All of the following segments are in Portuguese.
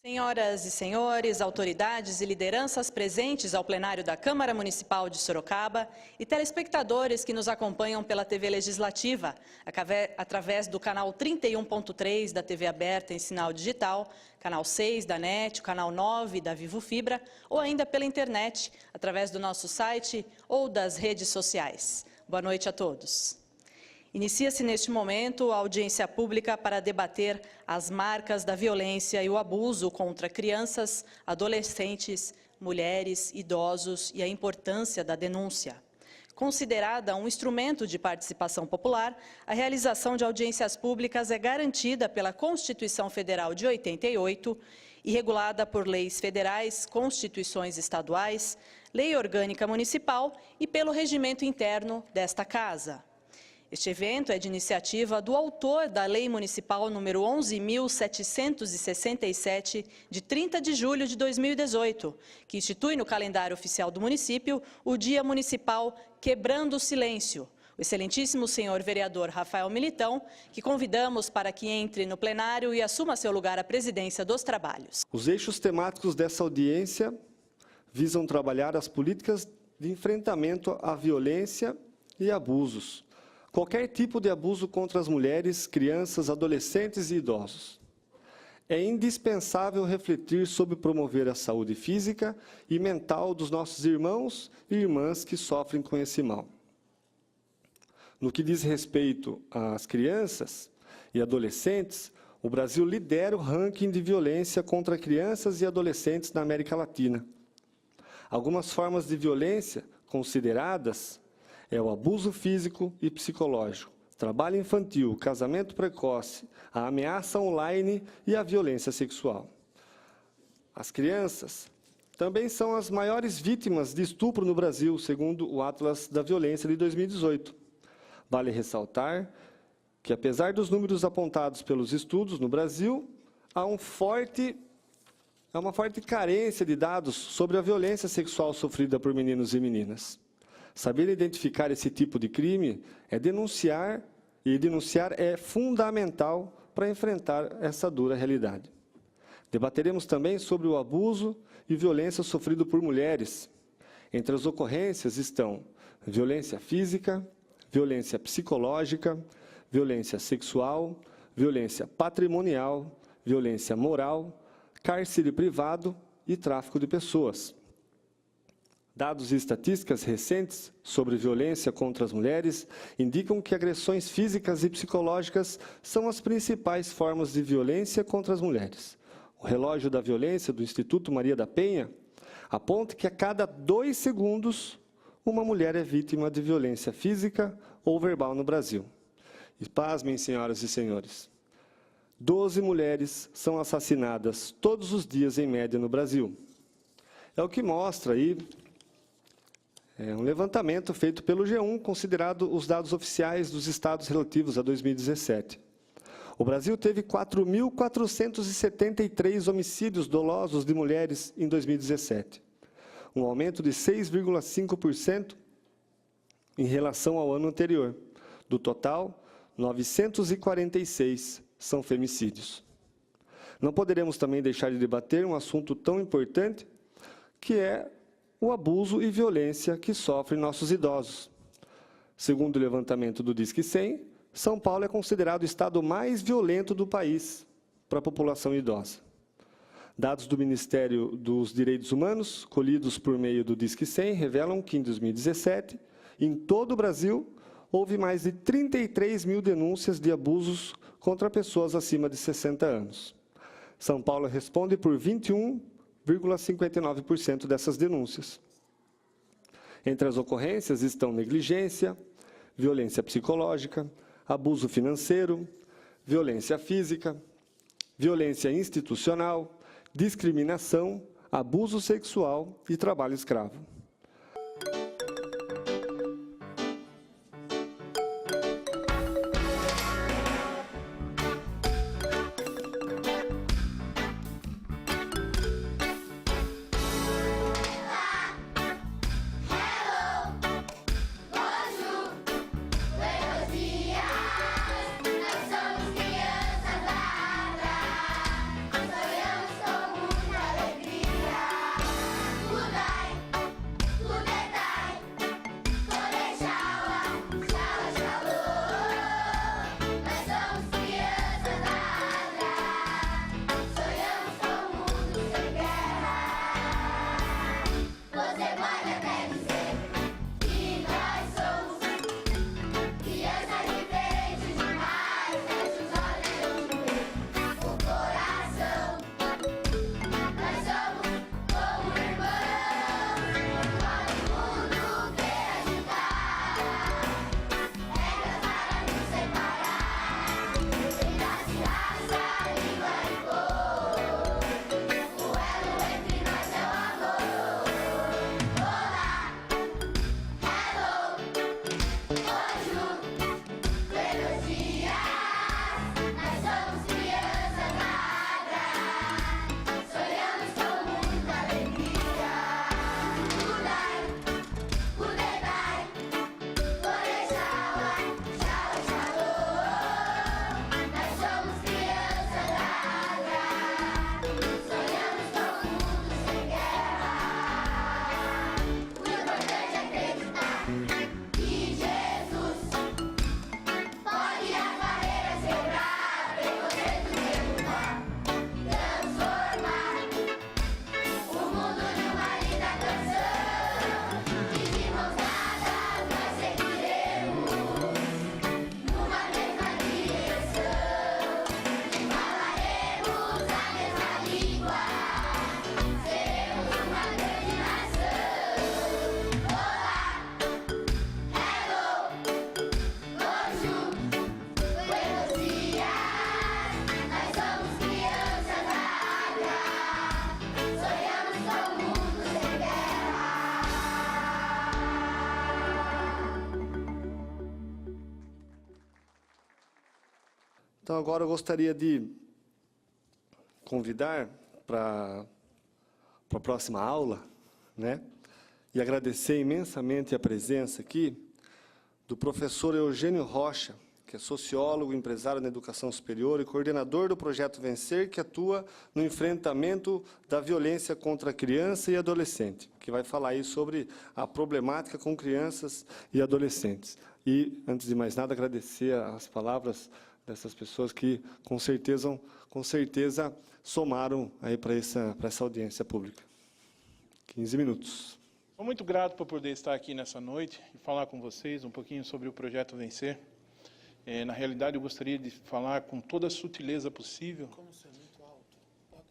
Senhoras e senhores, autoridades e lideranças presentes ao plenário da Câmara Municipal de Sorocaba e telespectadores que nos acompanham pela TV Legislativa, através do canal 31.3 da TV aberta em sinal digital, canal 6 da NET, canal 9 da Vivo Fibra ou ainda pela internet, através do nosso site ou das redes sociais. Boa noite a todos. Inicia-se neste momento a audiência pública para debater as marcas da violência e o abuso contra crianças, adolescentes, mulheres, idosos e a importância da denúncia. Considerada um instrumento de participação popular, a realização de audiências públicas é garantida pela Constituição Federal de 88 e regulada por leis federais, constituições estaduais, lei orgânica municipal e pelo regimento interno desta Casa. Este evento é de iniciativa do autor da Lei Municipal número 11.767, de 30 de julho de 2018, que institui no calendário oficial do município o Dia Municipal Quebrando o Silêncio. O excelentíssimo senhor vereador Rafael Militão, que convidamos para que entre no plenário e assuma seu lugar à presidência dos trabalhos. Os eixos temáticos dessa audiência visam trabalhar as políticas de enfrentamento à violência e abusos. Qualquer tipo de abuso contra as mulheres, crianças, adolescentes e idosos. É indispensável refletir sobre promover a saúde física e mental dos nossos irmãos e irmãs que sofrem com esse mal. No que diz respeito às crianças e adolescentes, o Brasil lidera o ranking de violência contra crianças e adolescentes na América Latina. Algumas formas de violência consideradas é o abuso físico e psicológico, trabalho infantil, casamento precoce, a ameaça online e a violência sexual. As crianças também são as maiores vítimas de estupro no Brasil, segundo o Atlas da Violência de 2018. Vale ressaltar que, apesar dos números apontados pelos estudos no Brasil, há uma forte carência de dados sobre a violência sexual sofrida por meninos e meninas. Saber identificar esse tipo de crime é denunciar, e denunciar é fundamental para enfrentar essa dura realidade. Debateremos também sobre o abuso e violência sofrido por mulheres. Entre as ocorrências estão violência física, violência psicológica, violência sexual, violência patrimonial, violência moral, cárcere privado e tráfico de pessoas. Dados e estatísticas recentes sobre violência contra as mulheres indicam que agressões físicas e psicológicas são as principais formas de violência contra as mulheres. O relógio da violência do Instituto Maria da Penha aponta que a cada 2 segundos uma mulher é vítima de violência física ou verbal no Brasil. E pasmem, senhoras e senhores, 12 mulheres são assassinadas todos os dias em média no Brasil. É o que mostra aí um levantamento feito pelo G1, considerado os dados oficiais dos estados relativos a 2017. O Brasil teve 4.473 homicídios dolosos de mulheres em 2017, um aumento de 6,5% em relação ao ano anterior. Do total, 946 são femicídios. Não poderemos também deixar de debater um assunto tão importante, que é o abuso e violência que sofrem nossos idosos. Segundo o levantamento do Disque 100, São Paulo é considerado o estado mais violento do país para a população idosa. Dados do Ministério dos Direitos Humanos, colhidos por meio do Disque 100, revelam que em 2017, em todo o Brasil, houve mais de 33 mil denúncias de abusos contra pessoas acima de 60 anos. São Paulo responde por 21,59% dessas denúncias. Entre as ocorrências estão negligência, violência psicológica, abuso financeiro, violência física, violência institucional, discriminação, abuso sexual e trabalho escravo. Nós somos crianças lá atrás, sonhamos como Então, agora eu gostaria de convidar para a próxima aula, né? E agradecer imensamente a presença aqui do professor Eugênio Rocha, que é sociólogo, empresário na educação superior e coordenador do Projeto Vencer, que atua no enfrentamento da violência contra a criança e adolescente, que vai falar aí sobre a problemática com crianças e adolescentes. E, antes de mais nada, agradecer as palavras dessas pessoas que, com certeza somaram aí para essa audiência pública. 15 minutos. Estou muito grato por poder estar aqui nessa noite e falar com vocês um pouquinho sobre o Projeto Vencer. Na realidade, eu gostaria de falar com toda a sutileza possível. Como ser muito alto, pode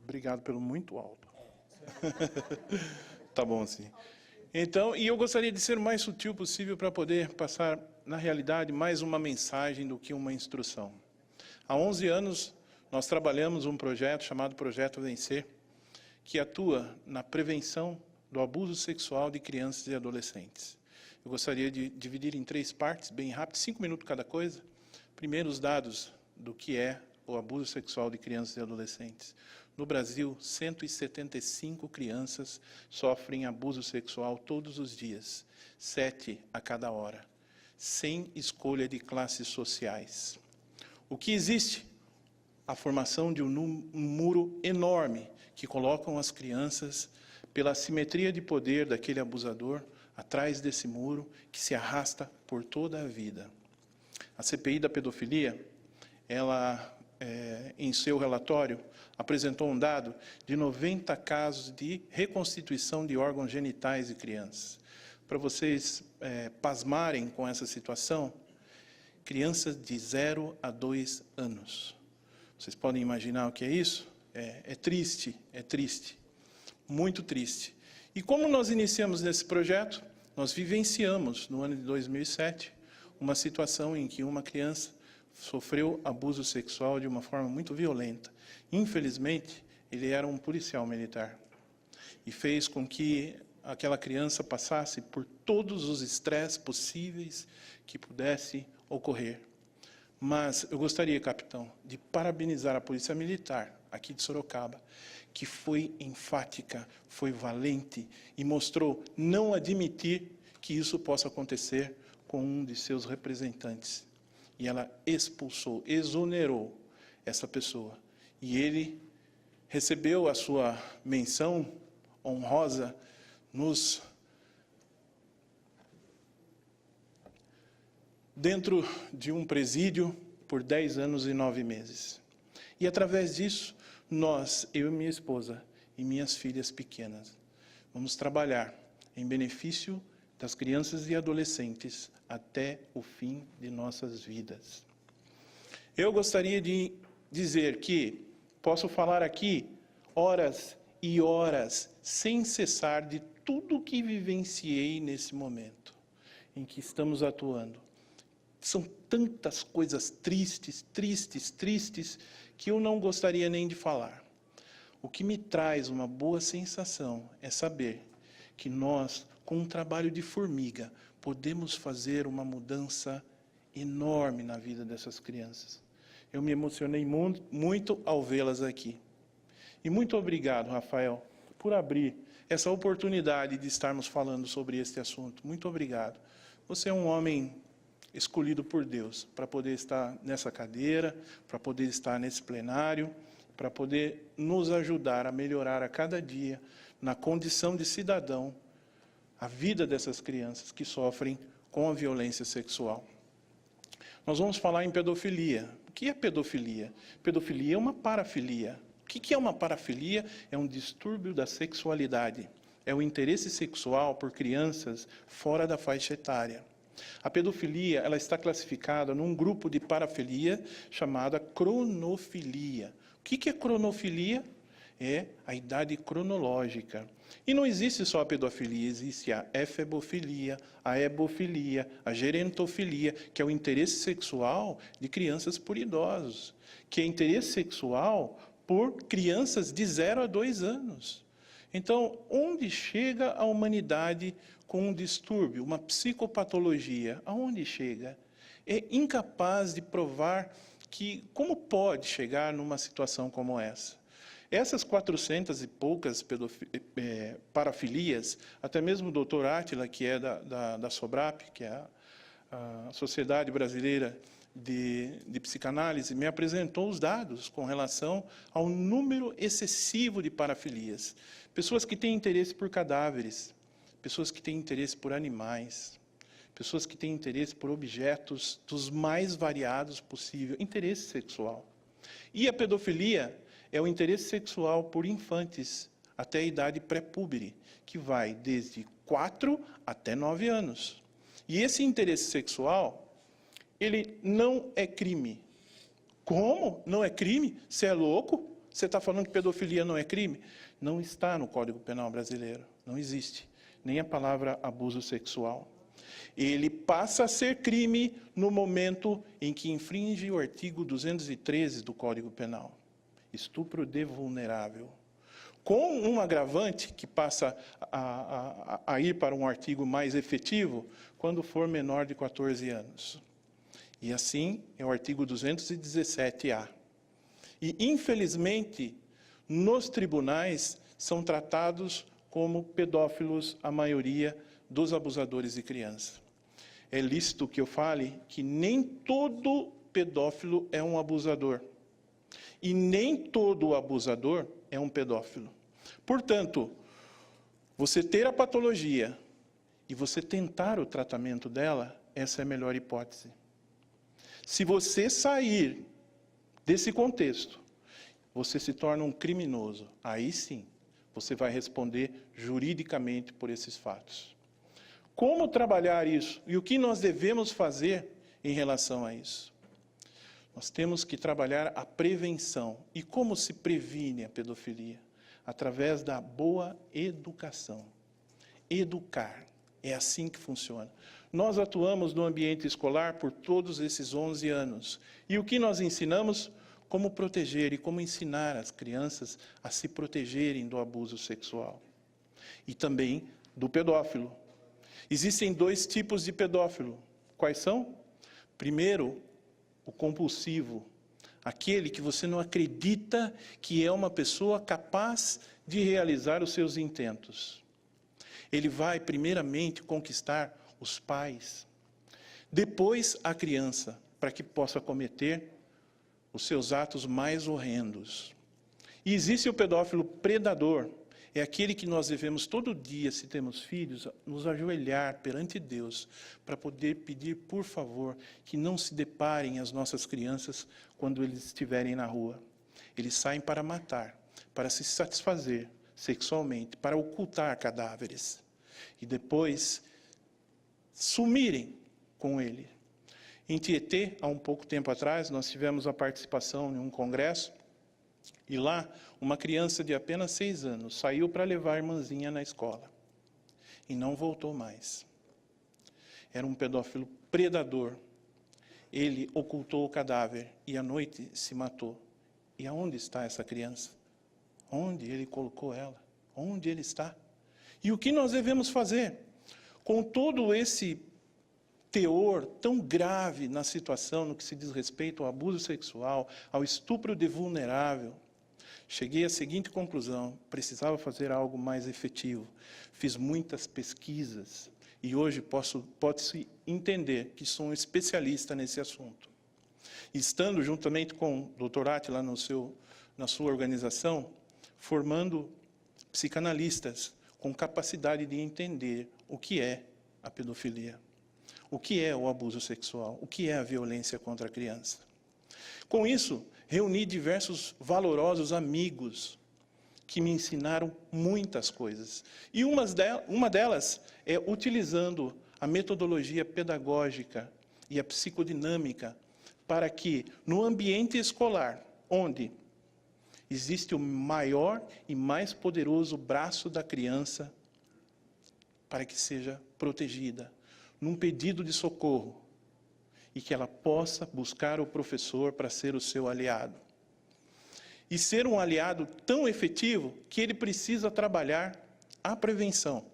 Obrigado pelo muito alto. Tá bom assim. Então, e eu gostaria de ser o mais sutil possível para poder passar, na realidade, mais uma mensagem do que uma instrução. Há 11 anos, nós trabalhamos um projeto chamado Projeto Vencer, que atua na prevenção do abuso sexual de crianças e adolescentes. Eu gostaria de dividir em 3 partes, bem rápido, 5 minutos cada coisa. Primeiro, os dados do que é o abuso sexual de crianças e adolescentes. No Brasil, 175 crianças sofrem abuso sexual todos os dias, 7 a cada hora, sem escolha de classes sociais. O que existe? A formação de um muro enorme que colocam as crianças, pela assimetria de poder daquele abusador, atrás desse muro que se arrasta por toda a vida. A CPI da pedofilia, ela, em seu relatório, apresentou um dado de 90 casos de reconstituição de órgãos genitais de crianças. Para vocês pasmarem com essa situação, crianças de 0 a 2 anos. Vocês podem imaginar o que é isso? É triste, muito triste. E como nós iniciamos nesse projeto, nós vivenciamos, no ano de 2007, uma situação em que uma criança sofreu abuso sexual de uma forma muito violenta. Infelizmente, ele era um policial militar e fez com que aquela criança passasse por todos os estresses possíveis que pudesse ocorrer. Mas eu gostaria, capitão, de parabenizar a Polícia Militar, aqui de Sorocaba, que foi enfática, foi valente e mostrou não admitir que isso possa acontecer com um de seus representantes. E ela expulsou, exonerou essa pessoa. E ele recebeu a sua menção honrosa dentro de um presídio por 10 anos e 9 meses. E através disso, eu e minha esposa e minhas filhas pequenas, vamos trabalhar em benefício das crianças e adolescentes até o fim de nossas vidas. Eu gostaria de dizer que posso falar aqui horas e horas, sem cessar, de tudo que vivenciei nesse momento em que estamos atuando. São tantas coisas tristes, que eu não gostaria nem de falar. O que me traz uma boa sensação é saber que nós, com um trabalho de formiga, podemos fazer uma mudança enorme na vida dessas crianças. Eu me emocionei muito ao vê-las aqui. E muito obrigado, Rafael, por abrir essa oportunidade de estarmos falando sobre este assunto. Muito obrigado. Você é um homem escolhido por Deus para poder estar nessa cadeira, para poder estar nesse plenário, para poder nos ajudar a melhorar a cada dia, na condição de cidadão, a vida dessas crianças que sofrem com a violência sexual. Nós vamos falar em pedofilia. O que é pedofilia? Pedofilia é uma parafilia. O que é uma parafilia? É um distúrbio da sexualidade. É o interesse sexual por crianças fora da faixa etária. A pedofilia, ela está classificada num grupo de parafilia chamada cronofilia. O que é cronofilia? É a idade cronológica. E não existe só a pedofilia, existe a efebofilia, a ebofilia, a gerontofilia, que é o interesse sexual de crianças por idosos, que é interesse sexual por crianças de 0 a 2 anos. Então, onde chega a humanidade com um distúrbio, uma psicopatologia? Aonde chega? é incapaz de provar como pode chegar numa situação como essa. Essas 400 e poucas parafilias, até mesmo o doutor Átila, que é da SOBRAP, que é a Sociedade Brasileira de Psicanálise, me apresentou os dados com relação ao número excessivo de parafilias. Pessoas que têm interesse por cadáveres, pessoas que têm interesse por animais, pessoas que têm interesse por objetos dos mais variados possível, interesse sexual. E a pedofilia é o interesse sexual por infantes até a idade pré-púbere, que vai desde 4 até 9 anos. E esse interesse sexual, ele não é crime. Como? Não é crime? Você é louco? Você está falando que pedofilia não é crime? Não está no Código Penal brasileiro. Não existe. Nem a palavra abuso sexual. Ele passa a ser crime no momento em que infringe o artigo 213 do Código Penal. Estupro de vulnerável. Com um agravante que passa a ir para um artigo mais efetivo, quando for menor de 14 anos. E assim é o artigo 217-A. E, infelizmente, nos tribunais são tratados como pedófilos a maioria dos abusadores de criança. É lícito que eu fale que nem todo pedófilo é um abusador. E nem todo abusador é um pedófilo. Portanto, você ter a patologia e você tentar o tratamento dela, essa é a melhor hipótese. Se você sair desse contexto, você se torna um criminoso. Aí sim, você vai responder juridicamente por esses fatos. Como trabalhar isso? E o que nós devemos fazer em relação a isso? Nós temos que trabalhar a prevenção. E como se previne a pedofilia? Através da boa educação. Educar. É assim que funciona. Nós atuamos no ambiente escolar por todos esses 11 anos. E o que nós ensinamos? Como proteger e como ensinar as crianças a se protegerem do abuso sexual. E também do pedófilo. Existem 2 tipos de pedófilo. Quais são? Primeiro, o compulsivo. Aquele que você não acredita que é uma pessoa capaz de realizar os seus intentos. Ele vai, primeiramente, conquistar os pais, depois a criança, para que possa cometer os seus atos mais horrendos. E existe o pedófilo predador, é aquele que nós devemos todo dia, se temos filhos, nos ajoelhar perante Deus, para poder pedir, por favor, que não se deparem as nossas crianças quando eles estiverem na rua. Eles saem para matar, para se satisfazer sexualmente, para ocultar cadáveres. E depois sumirem com ele. Em Tietê, há um pouco tempo atrás, nós tivemos a participação em um congresso, e lá, uma criança de apenas 6 anos saiu para levar a irmãzinha na escola. E não voltou mais. Era um pedófilo predador. Ele ocultou o cadáver e à noite se matou. E aonde está essa criança? Onde ele colocou ela? Onde ele está? E o que nós devemos fazer? Com todo esse teor tão grave na situação, no que se diz respeito ao abuso sexual, ao estupro de vulnerável, cheguei à seguinte conclusão: precisava fazer algo mais efetivo. Fiz muitas pesquisas e hoje pode-se entender que sou um especialista nesse assunto. Estando juntamente com o Dr. Átila na sua organização, formando psicanalistas com capacidade de entender o que é a pedofilia, o que é o abuso sexual, o que é a violência contra a criança. Com isso, reuni diversos valorosos amigos que me ensinaram muitas coisas. E uma delas é utilizando a metodologia pedagógica e a psicodinâmica para que, no ambiente escolar, onde existe o maior e mais poderoso braço da criança, para que seja protegida, num pedido de socorro, e que ela possa buscar o professor para ser o seu aliado. E ser um aliado tão efetivo que ele precisa trabalhar a prevenção,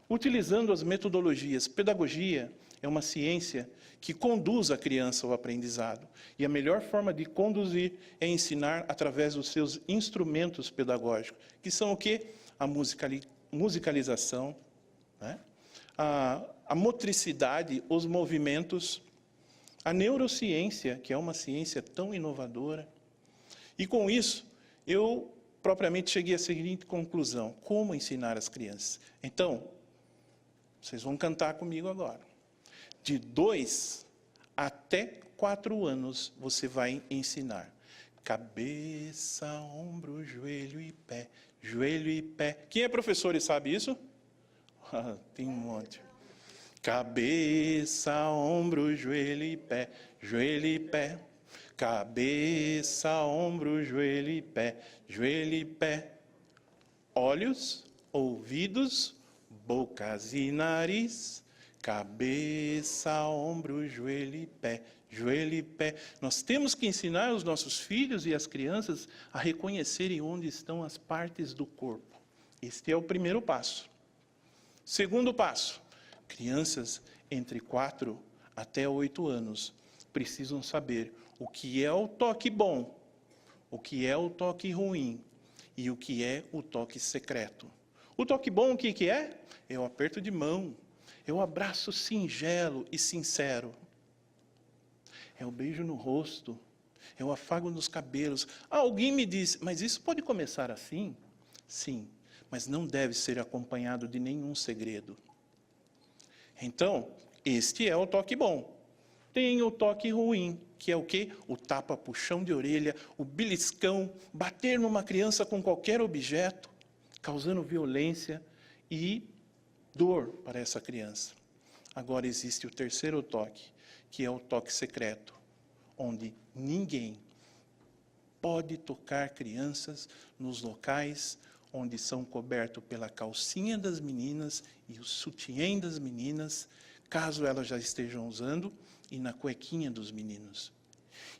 utilizando as metodologias pedagogia, é uma ciência que conduz a criança ao aprendizado. E a melhor forma de conduzir é ensinar através dos seus instrumentos pedagógicos, que são o quê? A musicalização, né? A motricidade, os movimentos, a neurociência, que é uma ciência tão inovadora. E com isso, eu propriamente cheguei à seguinte conclusão: como ensinar as crianças? Então, vocês vão cantar comigo agora. De 2 até 4 anos, você vai ensinar. Cabeça, ombro, joelho e pé, joelho e pé. Quem é professor e sabe isso? Tem um monte. Cabeça, ombro, joelho e pé, joelho e pé. Cabeça, ombro, joelho e pé, joelho e pé. Olhos, ouvidos, bocas e nariz. Cabeça, ombro, joelho e pé, joelho e pé. Nós temos que ensinar os nossos filhos e as crianças a reconhecerem onde estão as partes do corpo. Este é o primeiro passo. Segundo passo, crianças entre 4 até 8 anos precisam saber o que é o toque bom, o que é o toque ruim e o que é o toque secreto. O toque bom, o que é? É o aperto de mão, é o abraço singelo e sincero, é o beijo no rosto, é o afago nos cabelos. Alguém me diz, mas isso pode começar assim? Sim, mas não deve ser acompanhado de nenhum segredo. Então, este é o toque bom. Tem o toque ruim, que é o quê? O tapa, puxão de orelha, o beliscão, bater numa criança com qualquer objeto, causando violência e dor para essa criança. Agora existe o terceiro toque, que é o toque secreto, onde ninguém pode tocar crianças nos locais onde são cobertos pela calcinha das meninas e o sutiã das meninas, caso elas já estejam usando, e na cuequinha dos meninos.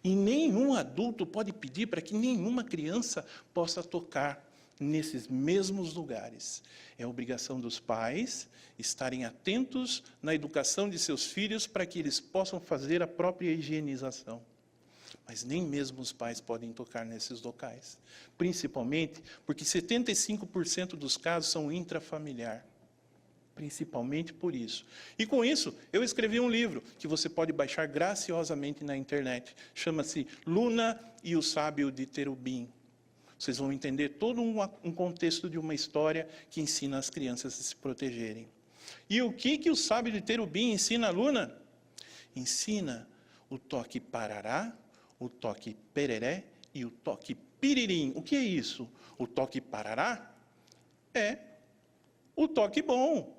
E nenhum adulto pode pedir para que nenhuma criança possa tocar nesses mesmos lugares. É obrigação dos pais estarem atentos na educação de seus filhos para que eles possam fazer a própria higienização. Mas nem mesmo os pais podem tocar nesses locais. Principalmente porque 75% dos casos são intrafamiliar. Principalmente por isso. E com isso, eu escrevi um livro que você pode baixar graciosamente na internet. Chama-se Luna e o Sábio de Terubim. Vocês vão entender todo um contexto de uma história que ensina as crianças a se protegerem. E o que o Sábio de Terubim ensina a Luna? Ensina o toque parará, o toque pereré e o toque piririm. O que é isso? O toque parará é o toque bom.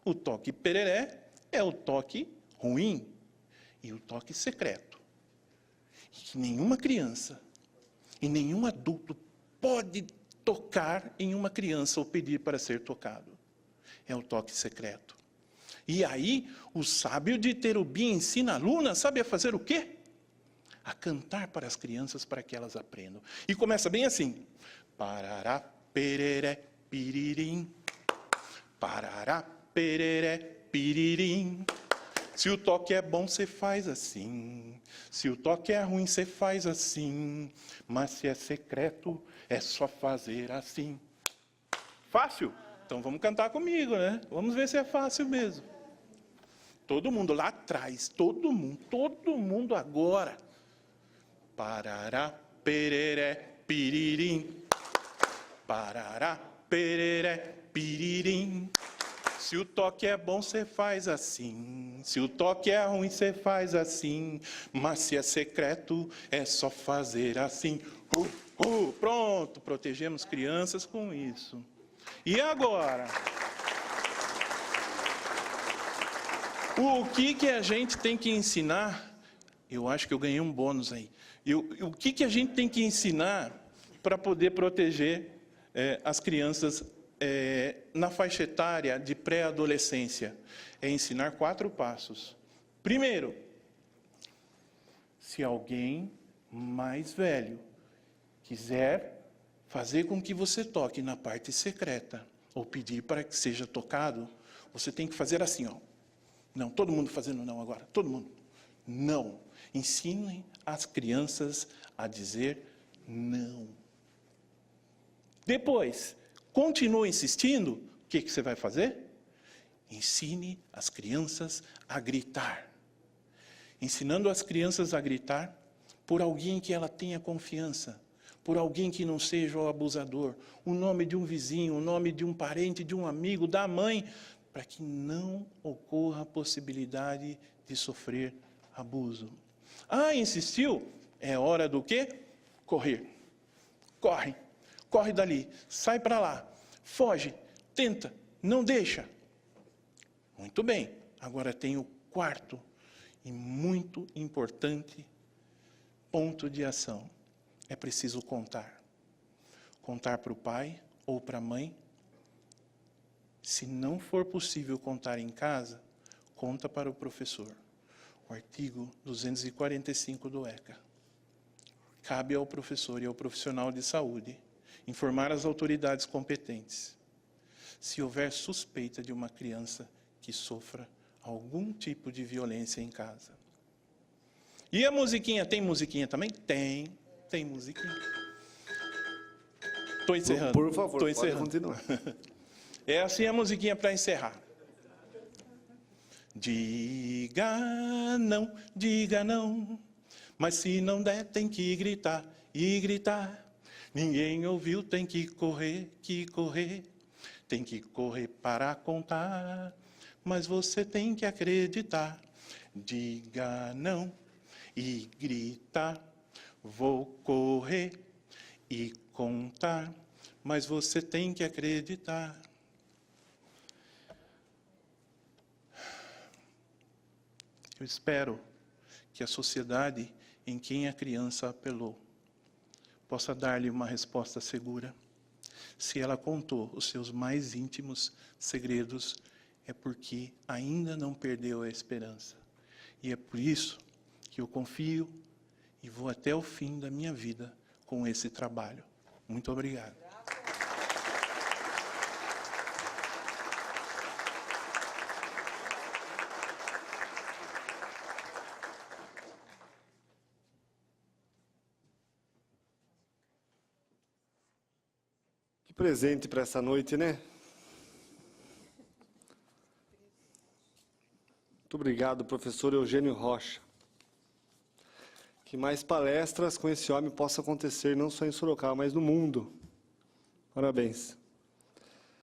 O toque pereré é o toque ruim. E o toque secreto. E que nenhuma criança e nenhum adulto pode tocar em uma criança ou pedir para ser tocado. É o toque secreto. E aí, o sábio de Terubim ensina a Luna, sabe a fazer o quê? A cantar para as crianças para que elas aprendam. E começa bem assim. Parará, pereré, piririm. Parará, pereré, piririm. Se o toque é bom, você faz assim. Se o toque é ruim, você faz assim. Mas se é secreto, é só fazer assim. Fácil? Então vamos cantar comigo, né? Vamos ver se é fácil mesmo. Todo mundo lá atrás, todo mundo agora. Parará, pereré, piririm. Parará, pereré, piririm. Se o toque é bom, você faz assim. Se o toque é ruim, você faz assim. Mas se é secreto, é só fazer assim. Pronto, protegemos crianças com isso. E agora? O que a gente tem que ensinar? Eu acho que eu ganhei um bônus aí. O que a gente tem que ensinar para poder proteger as crianças na faixa etária de pré-adolescência? É ensinar 4 passos. Primeiro, se alguém mais velho quiser fazer com que você toque na parte secreta, ou pedir para que seja tocado, você tem que fazer assim, ó. Não, todo mundo fazendo não agora, todo mundo. Não. Ensinem as crianças a dizer não. Depois, continua insistindo, o que você vai fazer? Ensine as crianças a gritar. Ensinando as crianças a gritar por alguém que ela tenha confiança, por alguém que não seja o abusador, o nome de um vizinho, o nome de um parente, de um amigo, da mãe, para que não ocorra a possibilidade de sofrer abuso. Ah, insistiu? É hora do quê? Correr. Corre. Corre dali. Sai para lá. Foge. Tenta. Não deixa. Muito bem. Agora tem o quarto e muito importante ponto de ação. É preciso contar. Contar para o pai ou para a mãe. Se não for possível contar em casa, conta para o professor. O artigo 245 do ECA. Cabe ao professor e ao profissional de saúde informar as autoridades competentes se houver suspeita de uma criança que sofra algum tipo de violência em casa. E a musiquinha? Tem musiquinha também? Tem musiquinha. Estou encerrando. Por favor, Tô encerrando. Pode continuar. É assim a musiquinha para encerrar. Diga não, mas se não der tem que gritar e gritar. Ninguém ouviu, tem que correr, tem que correr para contar, mas você tem que acreditar. Diga não e grita, vou correr e contar, mas você tem que acreditar. Eu espero que a sociedade em quem a criança apelou possa dar-lhe uma resposta segura. Se ela contou os seus mais íntimos segredos, é porque ainda não perdeu a esperança. E é por isso que eu confio e vou até o fim da minha vida com esse trabalho. Muito obrigado. Que presente para essa noite, né? Muito obrigado, professor Eugênio Rocha. Que mais palestras com esse homem possam acontecer, não só em Sorocaba, mas no mundo. Parabéns.